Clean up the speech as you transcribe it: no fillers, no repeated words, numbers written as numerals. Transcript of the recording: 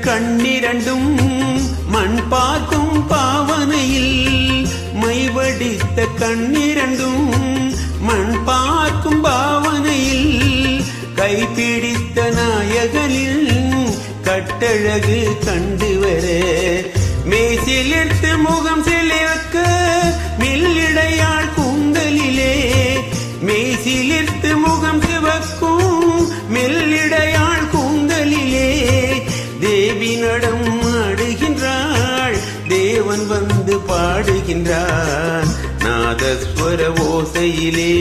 கண்ணிரண்டும் மண் பார்க்கும் பாவனையில் மைவடித்த கண்ணிரண்டும் மண் பார்க்கும் பாவனையில் கைப்பிடித்த நாயகனில் கட்டழகு கண்டு வர மேசிலிர்த்து முகம் சிலிர்க்க மெல்லிடையாள் கூந்தலிலே மேசிலிர்த்து முகம் சிவக்கும் மெல்லிடையாள் கூந்தலிலே தேவி நடம் ஆடுகின்றாள் தேவன் வந்து பாடுகின்றான் நாதஸ்வர ஓசையிலே